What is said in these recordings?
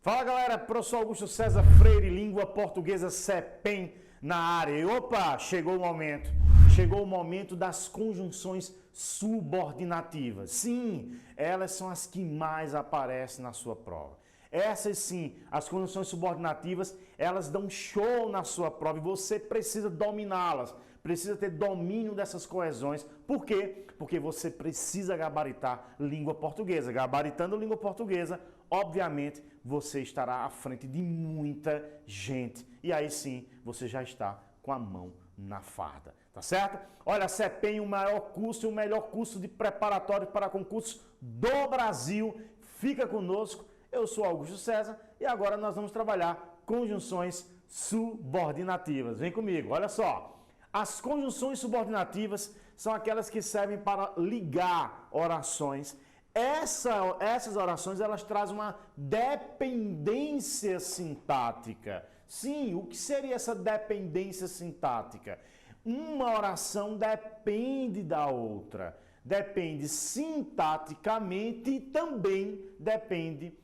Fala galera, professor Augusto César Freire, língua portuguesa CEPEM na área. E opa, chegou o momento das conjunções subordinativas. Sim, elas são as que mais aparecem na sua prova. Essas sim, as conjunções subordinativas, elas dão show na sua prova e você precisa dominá-las. Precisa ter domínio dessas coesões. Por quê? Porque você precisa gabaritar língua portuguesa. Gabaritando língua portuguesa, obviamente, você estará à frente de muita gente. E aí sim, você já está com a mão na farda. Tá certo? Olha, a CEPEM, o maior curso e o melhor curso de preparatório para concursos do Brasil. Fica conosco. Eu sou Augusto César e agora nós vamos trabalhar conjunções subordinativas. Vem comigo, olha só. As conjunções subordinativas são aquelas que servem para ligar orações. Essas orações, elas trazem uma dependência sintática. Sim, o que seria essa dependência sintática? Uma oração depende da outra. Depende sintaticamente e também depende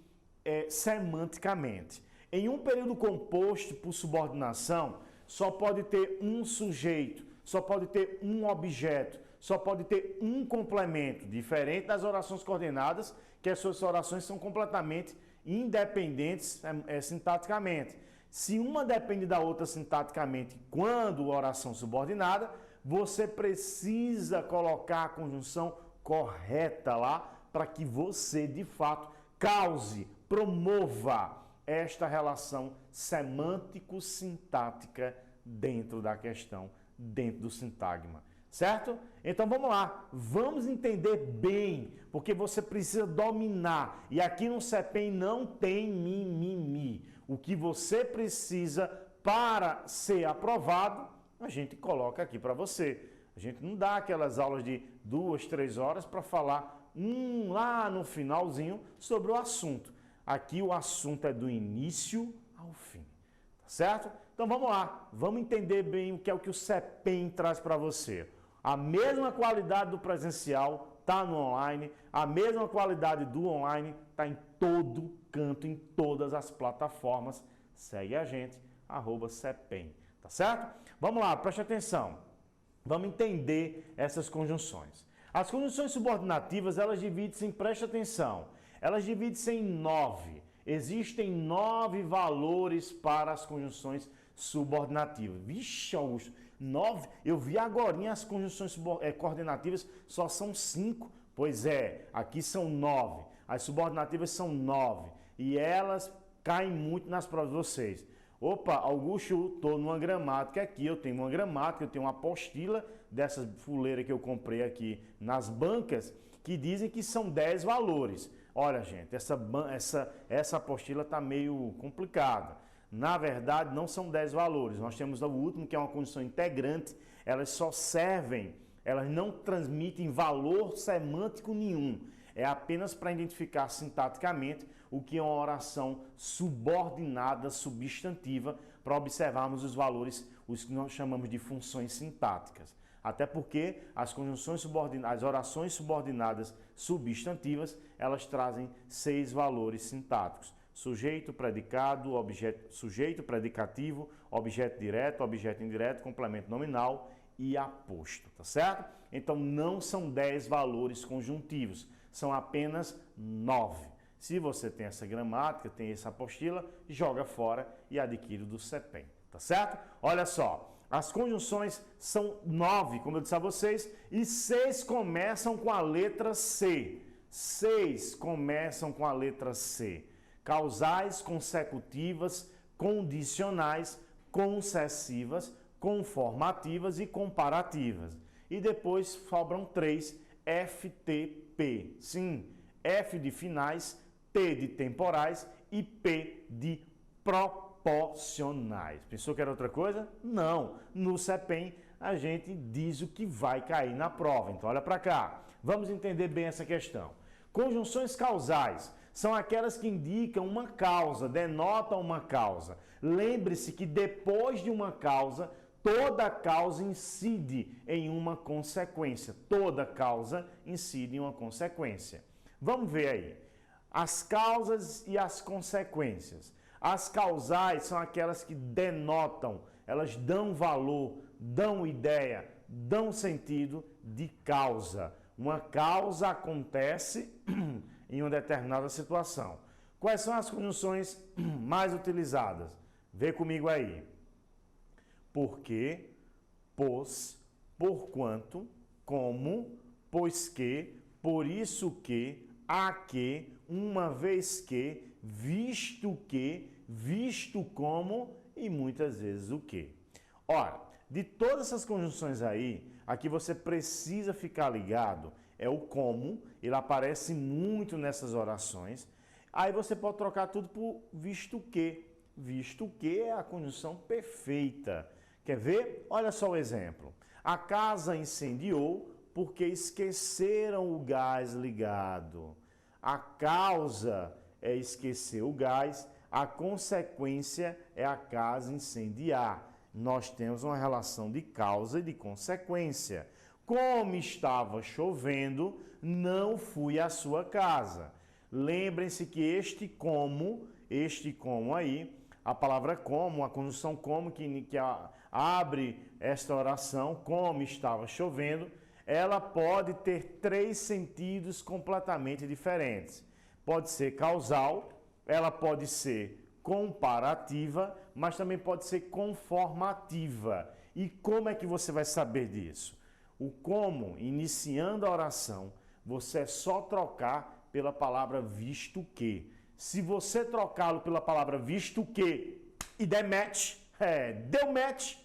semanticamente. Em um período composto por subordinação, só pode ter um sujeito, só pode ter um objeto, só pode ter um complemento, diferente das orações coordenadas, que as suas orações são completamente independentes sintaticamente. Se uma depende da outra sintaticamente, quando oração subordinada, você precisa colocar a conjunção correta lá para que você, de fato, cause, promova esta relação semântico-sintática dentro da questão, dentro do sintagma. Certo? Então vamos lá, vamos entender bem, porque você precisa dominar. E aqui no CEPEM não tem mimimi. O que você precisa para ser aprovado, a gente coloca aqui para você. A gente não dá aquelas aulas de 2, 3 horas para falar lá no finalzinho sobre o assunto. Aqui o assunto é do início ao fim. Tá certo? Então vamos lá, vamos entender bem o que o CEPEM traz para você. A mesma qualidade do presencial está no online, a mesma qualidade do online está em todo canto, em todas as plataformas. Segue a gente, @CEPEM, tá certo? Vamos lá, preste atenção. Vamos entender essas conjunções. As conjunções subordinativas, elas dividem-se em, preste atenção, elas dividem-se em 9. Existem 9 valores para as conjunções subordinativas. Vixe, Augusto, 9? Eu vi agora as conjunções coordenativas só são 5. Pois é, aqui são 9. As subordinativas são 9. E elas caem muito nas provas de vocês. Opa, Augusto, estou numa gramática aqui. Eu tenho uma gramática, eu tenho uma apostila dessas fuleiras que eu comprei aqui nas bancas que dizem que são 10 valores. Olha, gente, essa apostila está meio complicada. Na verdade, não são 10 valores. Nós temos o último, que é uma conjunção integrante. Elas só servem, elas não transmitem valor semântico nenhum. É apenas para identificar sintaticamente o que é uma oração subordinada, substantiva, para observarmos os valores, os que nós chamamos de funções sintáticas. Até porque as orações subordinadas substantivas, elas trazem 6 valores sintáticos. Sujeito, predicado, sujeito, predicativo, objeto direto, objeto indireto, complemento nominal e aposto, tá certo? Então não são 10 valores conjuntivos, são apenas 9. Se você tem essa gramática, tem essa apostila, joga fora e adquire do CEPEM, tá certo? Olha só. As conjunções são 9, como eu disse a vocês, e 6 começam com a letra C. 6 começam com a letra C. Causais, consecutivas, condicionais, concessivas, conformativas e comparativas. E depois sobram 3, FTP. Sim, F de finais, T de temporais e P de proporcionais. Pensou que era outra coisa? Não. No CEPEM a gente diz o que vai cair na prova. Então olha para cá. Vamos entender bem essa questão. Conjunções causais são aquelas que indicam uma causa, denotam uma causa. Lembre-se que depois de uma causa, toda causa incide em uma consequência. Toda causa incide em uma consequência. Vamos ver aí. As causas e as consequências. As causais são aquelas que denotam, elas dão valor, dão ideia, dão sentido de causa. Uma causa acontece em uma determinada situação. Quais são as conjunções mais utilizadas? Vê comigo aí. Porque, pois, porquanto, como, pois que, por isso que, a que, uma vez que, visto como e muitas vezes o que. Ora, de todas essas conjunções aí, aqui você precisa ficar ligado é o como, ele aparece muito nessas orações. Aí você pode trocar tudo por visto que. Visto que é a conjunção perfeita. Quer ver? Olha só o exemplo. A casa incendiou porque esqueceram o gás ligado. A causa é esquecer o gás, a consequência é a casa incendiar. Nós temos uma relação de causa e de consequência. Como estava chovendo, não fui à sua casa. Lembrem-se que este como aí, a palavra como, a conjunção como que abre esta oração, como estava chovendo, ela pode ter 3 sentidos completamente diferentes. Pode ser causal, ela pode ser comparativa, mas também pode ser conformativa. E como é que você vai saber disso? O como, iniciando a oração, você é só trocar pela palavra visto que. Se você trocá-lo pela palavra visto que e der match, deu match,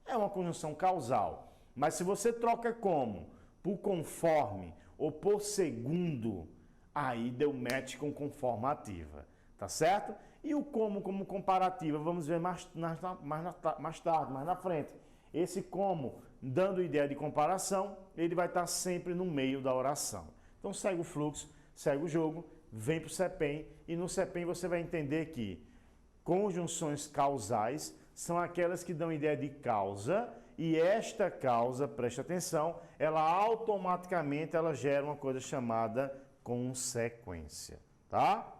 é uma conjunção causal. Mas se você troca como, por conforme ou por segundo, aí deu match com conformativa, tá certo? E o como comparativa, vamos ver mais tarde, mais na frente. Esse como, dando ideia de comparação, ele vai estar sempre no meio da oração. Então segue o fluxo, segue o jogo, vem para o CEPEM e no CEPEM você vai entender que conjunções causais são aquelas que dão ideia de causa e esta causa, preste atenção, ela automaticamente gera uma coisa chamada consequência, tá?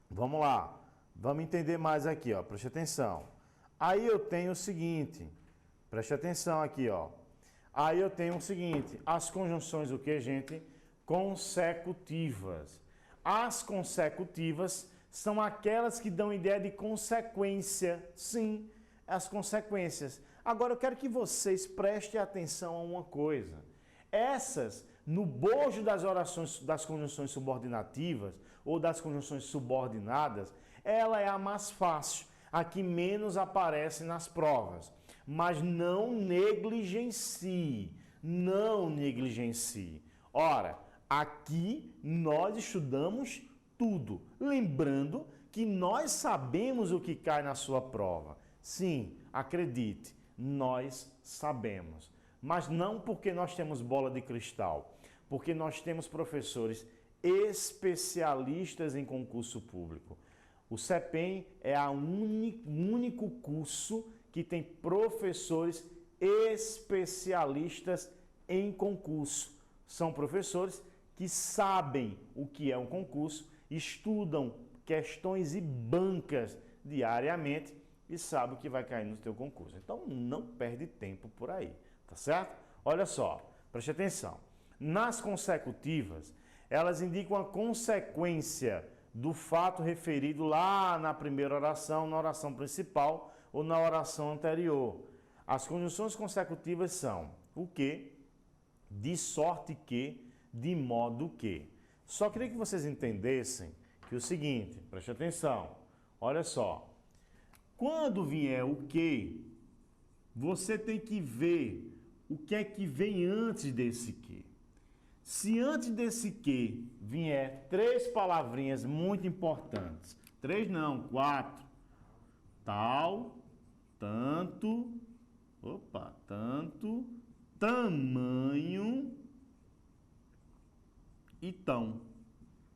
Vamos lá, vamos entender mais aqui, ó, preste atenção. Aí eu tenho o seguinte, preste atenção aqui, ó. Aí eu tenho o seguinte, as conjunções o que, gente? Consecutivas. As consecutivas são aquelas que dão ideia de consequência. Sim, as consequências. Agora eu quero que vocês prestem atenção a uma coisa. Essas, no bojo das orações das conjunções subordinativas ou das conjunções subordinadas, ela é a mais fácil, a que menos aparece nas provas. Mas não negligencie, não negligencie. Ora, aqui nós estudamos tudo, lembrando que nós sabemos o que cai na sua prova. Sim, acredite, nós sabemos. Mas não porque nós temos bola de cristal, porque nós temos professores especialistas em concurso público. O CEPEM é o único curso que tem professores especialistas em concurso. São professores que sabem o que é um concurso, estudam questões e bancas diariamente e sabem o que vai cair no teu concurso. Então não perde tempo por aí, tá certo? Olha só, preste atenção. Nas consecutivas, elas indicam a consequência do fato referido lá na primeira oração, na oração principal ou na oração anterior. As conjunções consecutivas são o que, de sorte que, de modo que. Só queria que vocês entendessem que o seguinte, preste atenção, olha só. Quando vier o que, você tem que ver o que é que vem antes desse que. Se antes desse que vier 3 palavrinhas muito importantes, 3 não, 4, tal, tanto, tamanho e tão,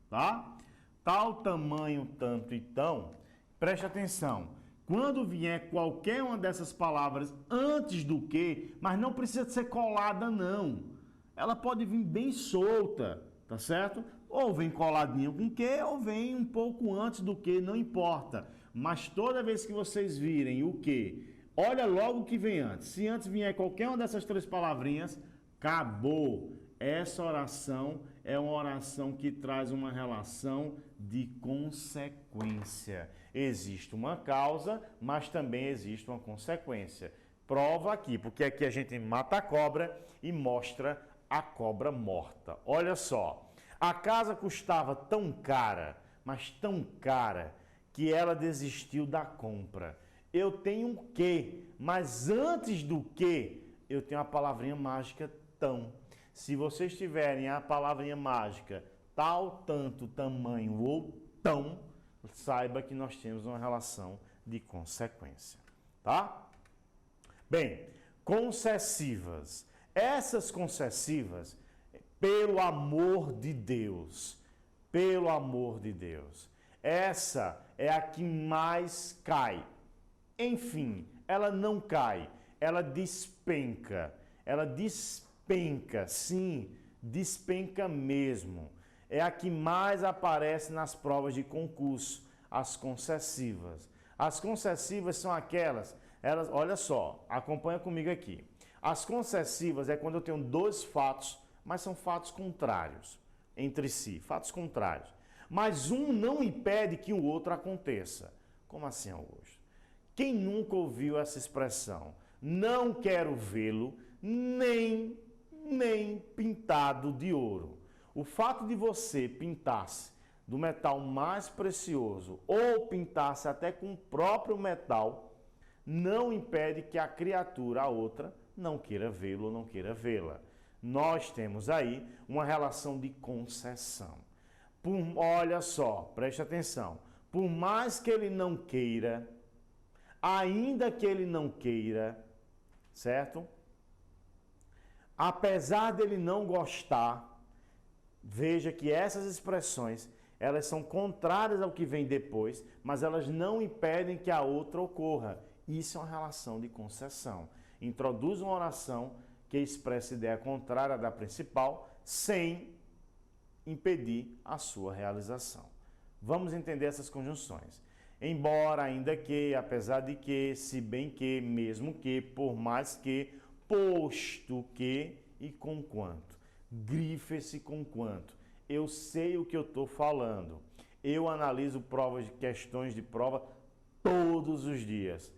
tá? Tal, tamanho, tanto e tão, preste atenção. Quando vier qualquer uma dessas palavras antes do que, mas não precisa ser colada não. Ela pode vir bem solta, tá certo? ou vem coladinho com que, ou vem um pouco antes do que, não importa. Mas toda vez que vocês virem o que, olha logo o que vem antes. Se antes vier qualquer uma dessas três palavrinhas, acabou. Essa oração é uma oração que traz uma relação de consequência. Existe uma causa, mas também existe uma consequência. Prova aqui, porque aqui a gente mata a cobra e mostra a cobra morta. Olha só, a casa custava tão cara, mas tão cara, que ela desistiu da compra. Eu tenho um quê, mas antes do quê, eu tenho a palavrinha mágica tão. Se vocês tiverem a palavrinha mágica tal, tanto, tamanho ou tão, saiba que nós temos uma relação de consequência, tá? Bem, concessivas. Essas concessivas, pelo amor de Deus, essa é a que mais cai. Enfim, ela não cai, ela despenca, sim, despenca mesmo. É a que mais aparece nas provas de concurso, as concessivas. As concessivas são aquelas, olha só, acompanha comigo aqui. As concessivas é quando eu tenho dois fatos, mas são fatos contrários entre si, fatos contrários. Mas um não impede que o outro aconteça. Como assim, Augusto? Quem nunca ouviu essa expressão? Não quero vê-lo nem pintado de ouro. O fato de você pintar-se do metal mais precioso ou pintar-se até com o próprio metal não impede que a criatura, a outra, não queira vê-lo ou não queira vê-la. Nós temos aí uma relação de concessão. Olha só, preste atenção. Por mais que ele não queira, ainda que ele não queira, certo? Apesar dele não gostar, veja que essas expressões, elas são contrárias ao que vem depois, mas elas não impedem que a outra ocorra. Isso é uma relação de concessão. Introduz uma oração que expressa ideia contrária da principal, sem impedir a sua realização. Vamos entender essas conjunções. Embora, ainda que, apesar de que, se bem que, mesmo que, por mais que, posto que e conquanto. Grife esse conquanto. Eu sei o que eu estou falando. Eu analiso provas de questões de prova todos os dias.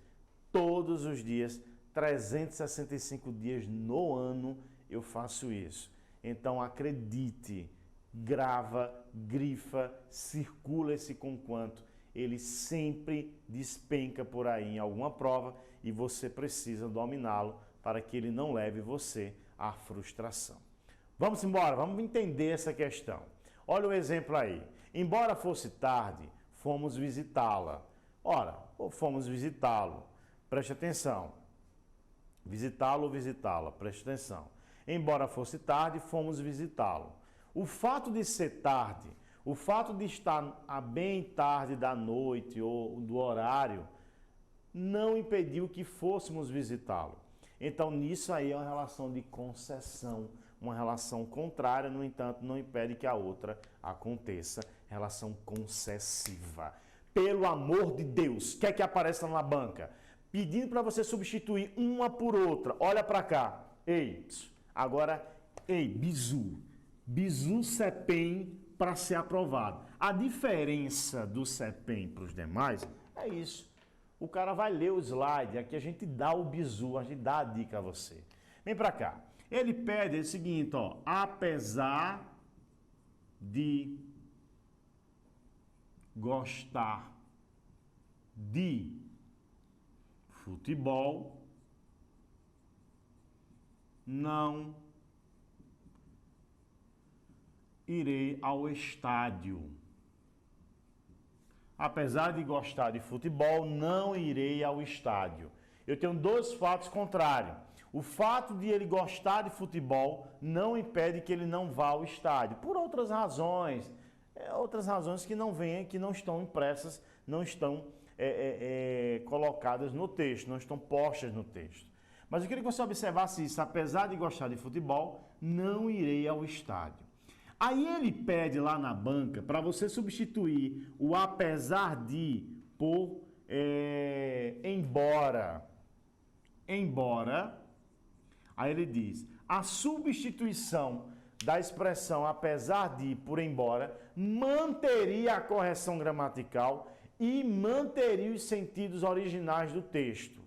Todos os dias, 365 dias no ano, eu faço isso. Então, acredite, grava, grifa, circula esse conquanto. Ele sempre despenca por aí em alguma prova e você precisa dominá-lo para que ele não leve você à frustração. Vamos embora, vamos entender essa questão. Olha o exemplo aí. Embora fosse tarde, fomos visitá-la. Ora, fomos visitá-lo. Preste atenção. Visitá-lo ou visitá-la, preste atenção. Embora fosse tarde, fomos visitá-lo. O fato de ser tarde, o fato de estar a bem tarde da noite ou do horário, não impediu que fôssemos visitá-lo. Então, nisso aí é uma relação de concessão, uma relação contrária, no entanto, não impede que a outra aconteça. Relação concessiva. Pelo amor de Deus, quer que apareça na banca? Pedindo para você substituir uma por outra. Olha para cá. Ei, agora, bizu. Bizu CEPEM para ser aprovado. A diferença do CEPEM para os demais é isso. O cara vai ler o slide, aqui a gente dá o bizu, a gente dá a dica a você. Vem para cá. Ele pede o seguinte, ó, apesar de gostar de futebol, não irei ao estádio. Apesar de gostar de futebol, não irei ao estádio. Eu tenho dois fatos contrários. O fato de ele gostar de futebol não impede que ele não vá ao estádio. Por outras razões que não vêm, que não estão impressas, não estão colocadas no texto, não estão postas no texto. Mas eu queria que você observasse isso. Apesar de gostar de futebol, não irei ao estádio. Aí ele pede lá na banca para você substituir o apesar de por embora. Embora, aí ele diz, a substituição da expressão apesar de por embora manteria a correção gramatical e manteria os sentidos originais do texto.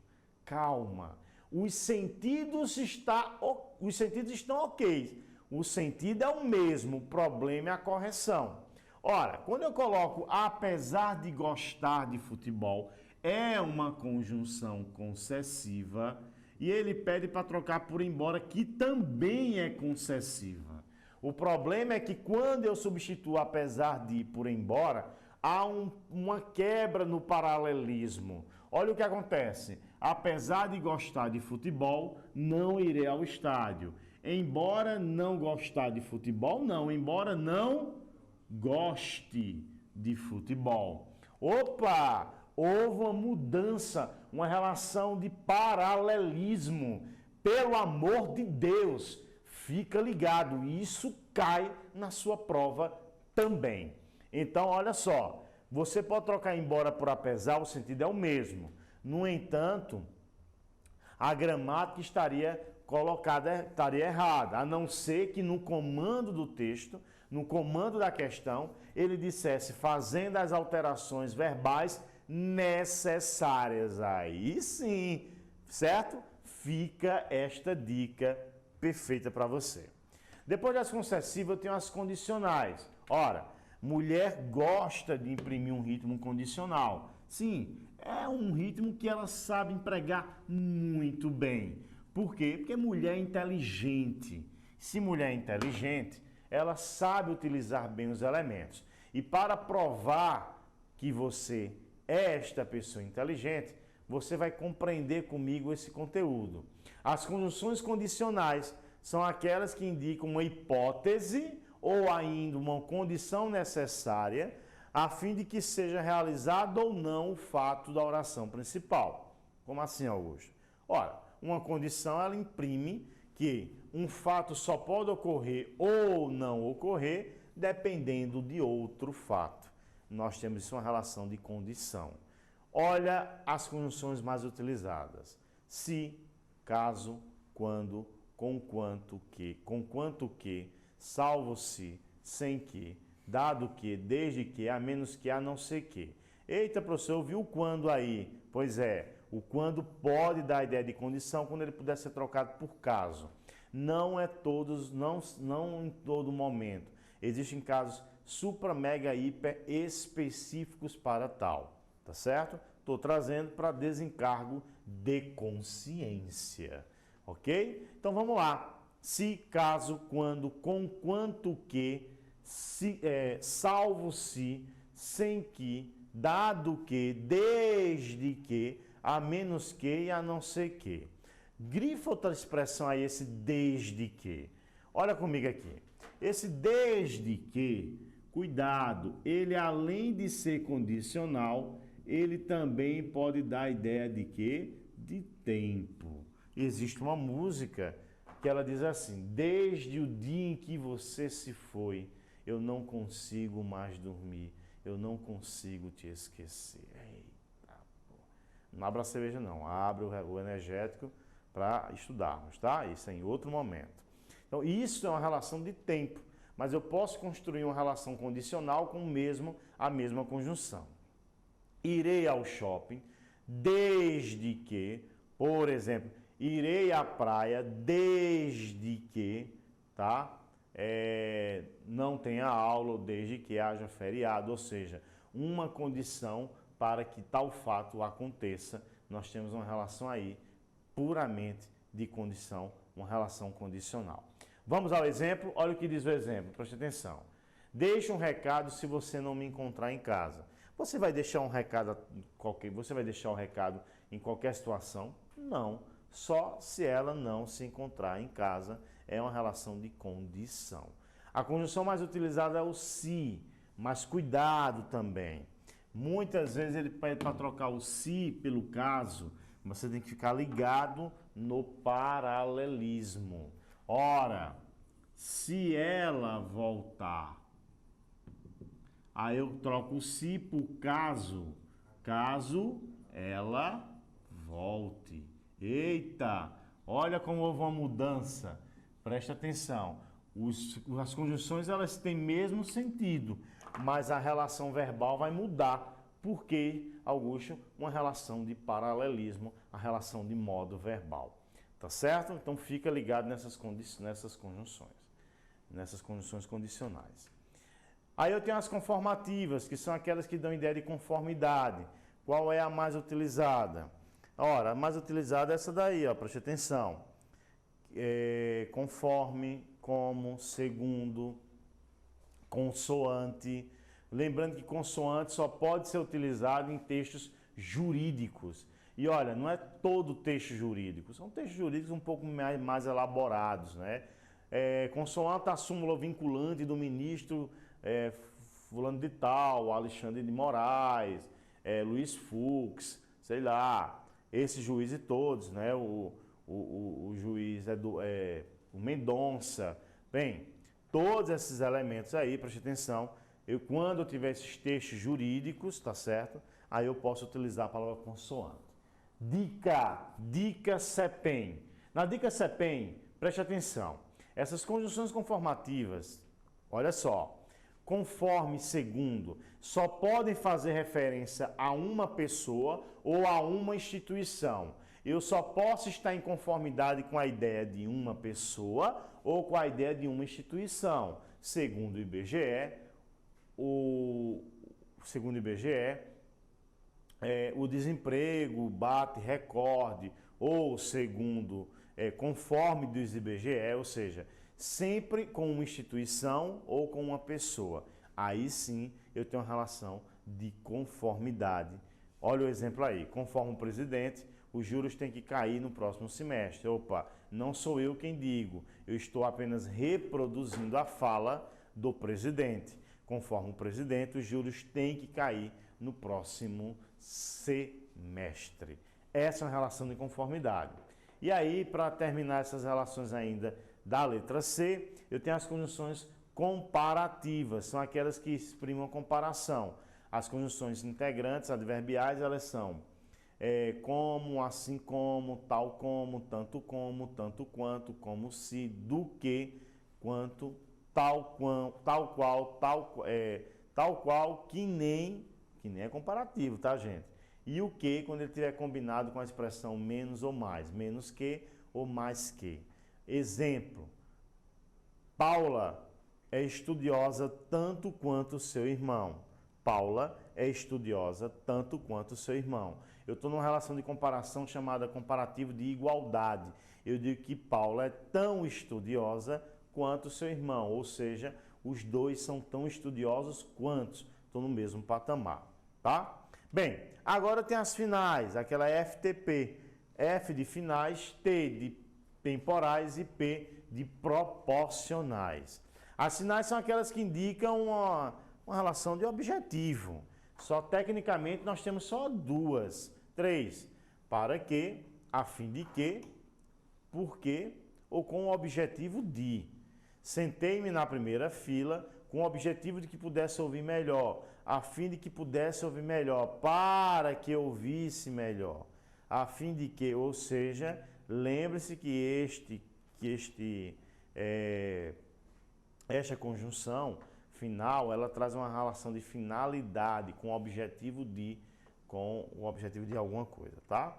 Calma, os sentidos estão ok. O sentido é o mesmo, o problema é a correção. Ora, quando eu coloco apesar de gostar de futebol, é uma conjunção concessiva e ele pede para trocar por embora, que também é concessiva. O problema é que quando eu substituo apesar de por embora, há uma quebra no paralelismo. Olha o que acontece. Apesar de gostar de futebol, não irei ao estádio. Embora não gostar de futebol, não. Embora não goste de futebol. Opa! Houve uma mudança, uma relação de paralelismo. Pelo amor de Deus, fica ligado. Isso cai na sua prova também. Então, olha só. Você pode trocar embora por apesar, o sentido é o mesmo. No entanto, a gramática estaria errada, a não ser que no comando do texto, no comando da questão, ele dissesse fazendo as alterações verbais necessárias. Aí sim, certo? Fica esta dica perfeita para você. Depois das concessivas, eu tenho as condicionais. Ora, mulher gosta de imprimir um ritmo condicional. Sim, é um ritmo que ela sabe empregar muito bem. Por quê? Porque mulher é inteligente. Se mulher é inteligente, ela sabe utilizar bem os elementos. E para provar que você é esta pessoa inteligente, você vai compreender comigo esse conteúdo. As conjunções condicionais são aquelas que indicam uma hipótese ou ainda uma condição necessária a fim de que seja realizado ou não o fato da oração principal. Como assim, Augusto? Ora, uma condição, ela imprime que um fato só pode ocorrer ou não ocorrer dependendo de outro fato. Nós temos isso uma relação de condição. Olha as conjunções mais utilizadas. Se, caso, quando, com quanto que, salvo se, sem que, dado que, desde que, a menos que, a não ser que. Eita, professor, ouviu o quando aí? Pois é, o quando pode dar a ideia de condição quando ele puder ser trocado por caso. Não em todo momento. Existem casos supra, mega, hiper específicos para tal. Tá certo? Estou trazendo para desencargo de consciência. Ok? Então vamos lá. Se, caso, quando, com quanto que, salvo se, sem que, dado que, desde que, a menos que e a não ser que. Grifa outra expressão aí, esse desde que. Olha comigo aqui. Esse desde que, cuidado, ele além de ser condicional, ele também pode dar a ideia de quê? De tempo. Existe uma música que ela diz assim: desde o dia em que você se foi, eu não consigo mais dormir, eu não consigo te esquecer. Eita, pô. Não abra a cerveja não, abre o energético para estudarmos, tá? Isso é em outro momento. Então, isso é uma relação de tempo, mas eu posso construir uma relação condicional com a mesma conjunção. Irei ao shopping desde que, por exemplo, irei à praia desde que, tá? Não tenha aula ou desde que haja feriado, ou seja, uma condição para que tal fato aconteça. Nós temos uma relação aí puramente de condição, uma relação condicional. Vamos ao exemplo? Olha o que diz o exemplo, preste atenção. Deixe um recado se você não me encontrar em casa. Você vai deixar um recado em qualquer situação? Não. Só se ela não se encontrar em casa, é uma relação de condição. A conjunção mais utilizada é o se, mas cuidado também. Muitas vezes ele pede para trocar o se pelo caso, você tem que ficar ligado no paralelismo. Ora, se ela voltar. Aí eu troco o se por caso ela volte. Eita, olha como houve uma mudança. Presta atenção. As conjunções elas têm mesmo sentido, mas a relação verbal vai mudar. Porque, Augusto, uma relação de paralelismo, a relação de modo verbal. Tá certo? Então fica ligado nessas conjunções condicionais. Aí eu tenho as conformativas, que são aquelas que dão ideia de conformidade. Qual é a mais utilizada? Ora, a mais utilizada é essa daí, ó, preste atenção. Conforme, como, segundo, consoante. Lembrando que consoante só pode ser utilizado em textos jurídicos. E olha, não é todo texto jurídico, são textos jurídicos um pouco mais elaborados, né? Consoante a súmula vinculante do ministro fulano de tal, Alexandre de Moraes, Luiz Fux, sei lá, esses juízes todos, né? O juiz o Mendonça. Bem, todos esses elementos aí, preste atenção, quando eu tiver esses textos jurídicos, tá certo? Aí eu posso utilizar a palavra consoante. Dica CEPEM. Na dica CEPEM, preste atenção. Essas conjunções conformativas, olha só, conforme, segundo, só podem fazer referência a uma pessoa ou a uma instituição. Eu só posso estar em conformidade com a ideia de uma pessoa ou com a ideia de uma instituição. Segundo o IBGE, o desemprego bate recorde, ou segundo, conforme diz o IBGE, ou seja, sempre com uma instituição ou com uma pessoa. Aí sim eu tenho uma relação de conformidade. Olha o exemplo aí, conforme o presidente, os juros têm que cair no próximo semestre. Opa, não sou eu quem digo, eu estou apenas reproduzindo a fala do presidente. Conforme o presidente, os juros têm que cair no próximo semestre. Essa é uma relação de conformidade. E aí, para terminar essas relações ainda da letra C, eu tenho as conjunções comparativas, são aquelas que exprimam comparação. As conjunções integrantes, adverbiais, elas são como, assim como, tal como, tanto quanto, como se, do que, quanto, tal qual, que nem é comparativo, tá, gente? E o que, quando ele estiver combinado com a expressão menos ou mais, menos que ou mais que. Exemplo, Paula é estudiosa tanto quanto seu irmão. Paula é estudiosa tanto quanto seu irmão. Eu estou numa relação de comparação chamada comparativo de igualdade. Eu digo que Paula é tão estudiosa quanto seu irmão, ou seja, os dois são tão estudiosos quanto, estão no mesmo patamar, tá? Bem, agora tem as finais, aquela FTP, F de finais, T de temporais e P de proporcionais. As finais são aquelas que indicam uma relação de objetivo. Só tecnicamente nós temos só duas, três. Para que, a fim de que, por que ou com o objetivo de. Sentei-me na primeira fila com o objetivo de que pudesse ouvir melhor, a fim de que pudesse ouvir melhor, para que ouvisse melhor, a fim de que, ou seja, lembre-se que esta conjunção final, ela traz uma relação de finalidade com o objetivo de alguma coisa, tá?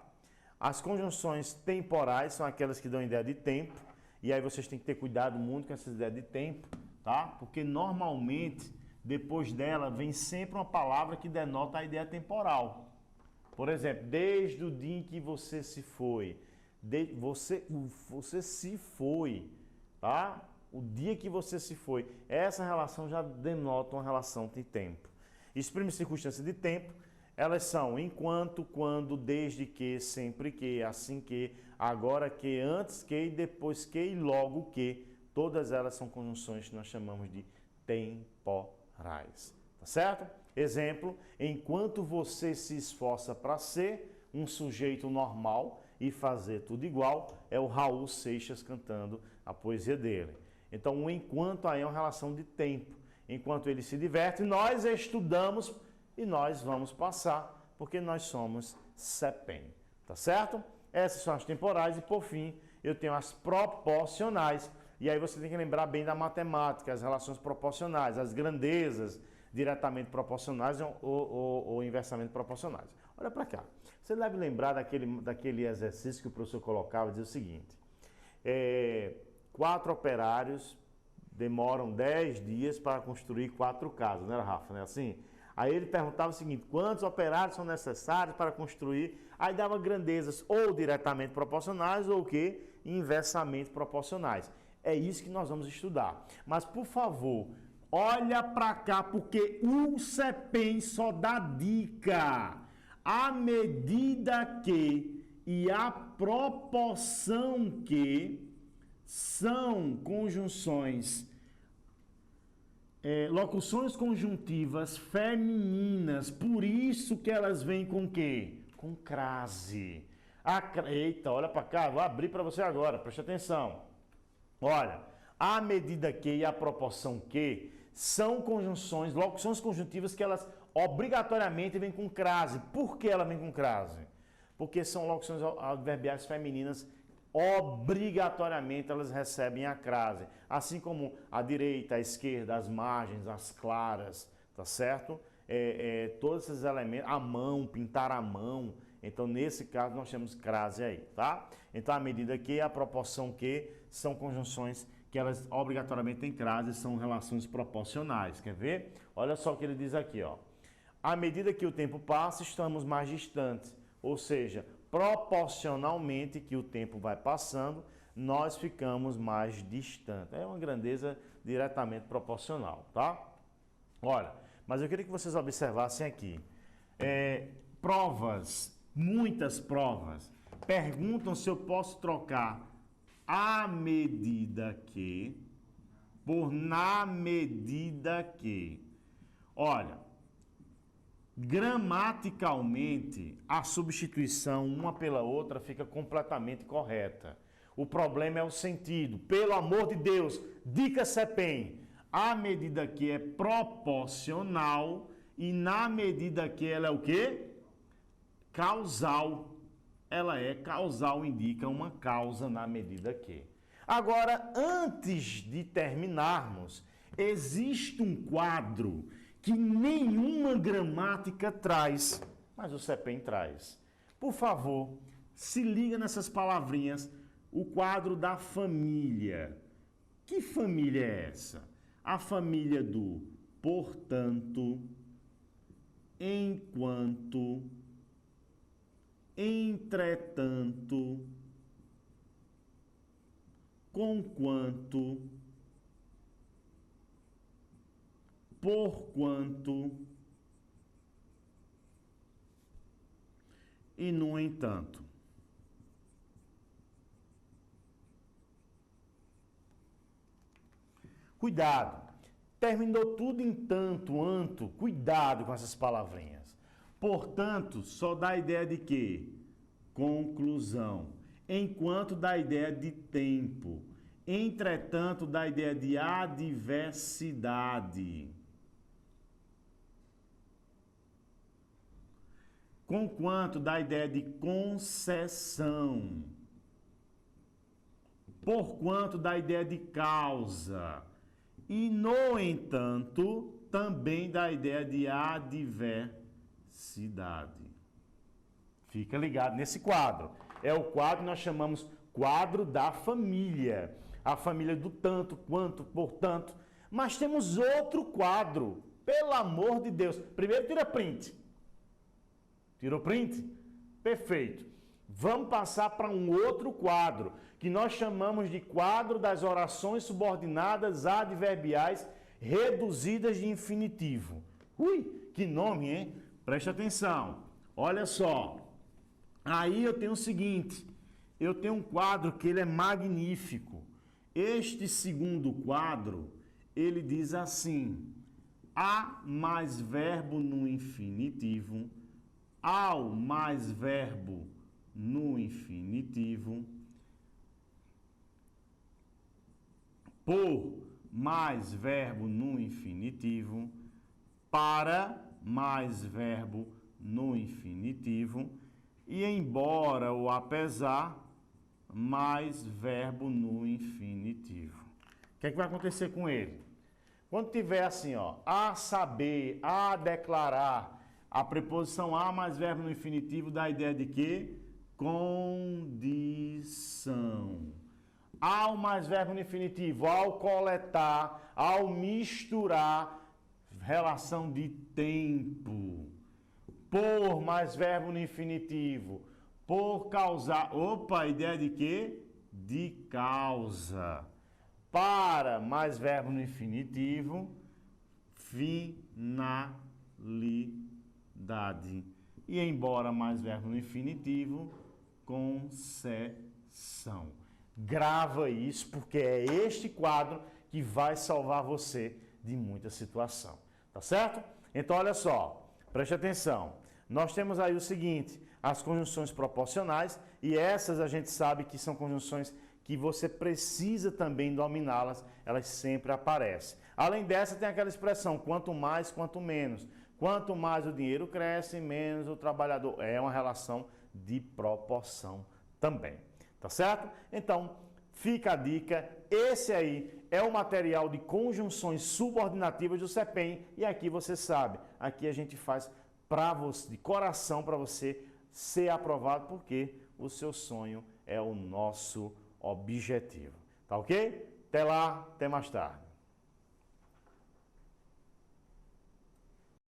As conjunções temporais são aquelas que dão ideia de tempo, e aí vocês têm que ter cuidado muito com essa ideia de tempo, tá? Porque normalmente, depois dela, vem sempre uma palavra que denota a ideia temporal. Por exemplo, desde o dia em que você se foi. Você se foi, tá? O dia que você se foi. Essa relação já denota uma relação de tempo. Exprime circunstância de tempo. Elas são enquanto, quando, desde que, sempre que, assim que, agora que, antes que, depois que e logo que. Todas elas são conjunções que nós chamamos de temporais. Tá certo? Exemplo, enquanto você se esforça para ser um sujeito normal e fazer tudo igual, é o Raul Seixas cantando a poesia dele. Então, o enquanto aí é uma relação de tempo. Enquanto ele se diverte, nós estudamos e nós vamos passar, porque nós somos CEPEM, tá certo? Essas são as temporais e, por fim, eu tenho as proporcionais. E aí você tem que lembrar bem da matemática, as relações proporcionais, as grandezas diretamente proporcionais ou inversamente proporcionais. Olha para cá. Você deve lembrar daquele exercício que o professor colocava, dizia o seguinte: 4 operários demoram 10 dias para construir 4 casas, não era, Rafa? Não é assim? Aí ele perguntava o seguinte: quantos operários são necessários para construir? Aí dava grandezas ou diretamente proporcionais ou o quê? Inversamente proporcionais. É isso que nós vamos estudar. Mas, por favor, olha para cá, porque o CEPEM só dá dica. À medida que e a proporção que são conjunções, locuções conjuntivas femininas, por isso que elas vêm com quê? Com crase. Eita, olha para cá, vou abrir para você agora, preste atenção. Olha, à medida que e a proporção que são conjunções, locuções conjuntivas que elas obrigatoriamente vêm com crase. Por que ela vem com crase? Porque são locuções adverbiais femininas, obrigatoriamente elas recebem a crase. Assim como a direita, a esquerda, as margens, as claras, tá certo? Todos esses elementos, a mão, pintar a mão. Então, nesse caso, nós temos crase aí, tá? Então, à medida que, a proporção que, são conjunções que elas obrigatoriamente têm crase, são relações proporcionais. Quer ver? Olha só o que ele diz aqui, ó. À medida que o tempo passa, estamos mais distantes. Ou seja, proporcionalmente que o tempo vai passando, nós ficamos mais distantes. É uma grandeza diretamente proporcional, tá? Olha, mas eu queria que vocês observassem aqui. Provas, muitas provas, perguntam se eu posso trocar à medida que por na medida que. Olha, gramaticalmente, a substituição uma pela outra fica completamente correta. O problema é o sentido. Pelo amor de Deus, dica CEPEM. À medida que é proporcional e na medida que ela é o quê? Causal. Ela é causal, indica uma causa na medida que. Agora, antes de terminarmos, existe um quadro que nenhuma gramática traz, mas o CEPEM traz. Por favor, se liga nessas palavrinhas, o quadro da família. Que família é essa? A família do portanto, enquanto, entretanto, conquanto, porquanto e no entanto. Cuidado, terminou tudo em tanto, anto, cuidado com essas palavrinhas. Portanto, só dá a ideia de quê? Conclusão. Enquanto dá a ideia de tempo. Entretanto, dá a ideia de adversidade. Conquanto dá a ideia de concessão. Porquanto dá a ideia de causa. E, no entanto, também dá a ideia de adversidade. Fica ligado nesse quadro. É o quadro que nós chamamos quadro da família. A família do tanto, quanto, portanto. Mas temos outro quadro. Pelo amor de Deus. Primeiro tira print. Tirou print? Perfeito. Vamos passar para um outro quadro, que nós chamamos de quadro das orações subordinadas adverbiais reduzidas de infinitivo. Ui, que nome, hein? Preste atenção. Olha só. Aí eu tenho o seguinte, eu tenho um quadro que ele é magnífico. Este segundo quadro, ele diz assim: há mais verbo no infinitivo, ao mais verbo no infinitivo, por mais verbo no infinitivo, para mais verbo no infinitivo e embora ou apesar mais verbo no infinitivo. O que é que vai acontecer com ele? Quando tiver assim, ó, a saber, a declarar, a preposição a mais verbo no infinitivo dá a ideia de quê? Condição. Ao mais verbo no infinitivo, ao coletar, ao misturar, relação de tempo. Por mais verbo no infinitivo, por causar. Opa, ideia de quê? De causa. Para mais verbo no infinitivo, finalidade. E embora mais verbo no infinitivo, concessão. Grava isso, porque é este quadro que vai salvar você de muita situação. Tá certo? Então, olha só, preste atenção. Nós temos aí o seguinte, as conjunções proporcionais, e essas a gente sabe que são conjunções que você precisa também dominá-las, elas sempre aparecem. Além dessa, tem aquela expressão, quanto mais, quanto menos. Quanto mais o dinheiro cresce, menos o trabalhador. É uma relação de proporção também. Tá certo? Então, fica a dica. Esse aí é o material de conjunções subordinativas do CEPEM. E aqui você sabe, aqui a gente faz para você, de coração, para você ser aprovado, porque o seu sonho é o nosso objetivo. Tá ok? Até lá, até mais tarde.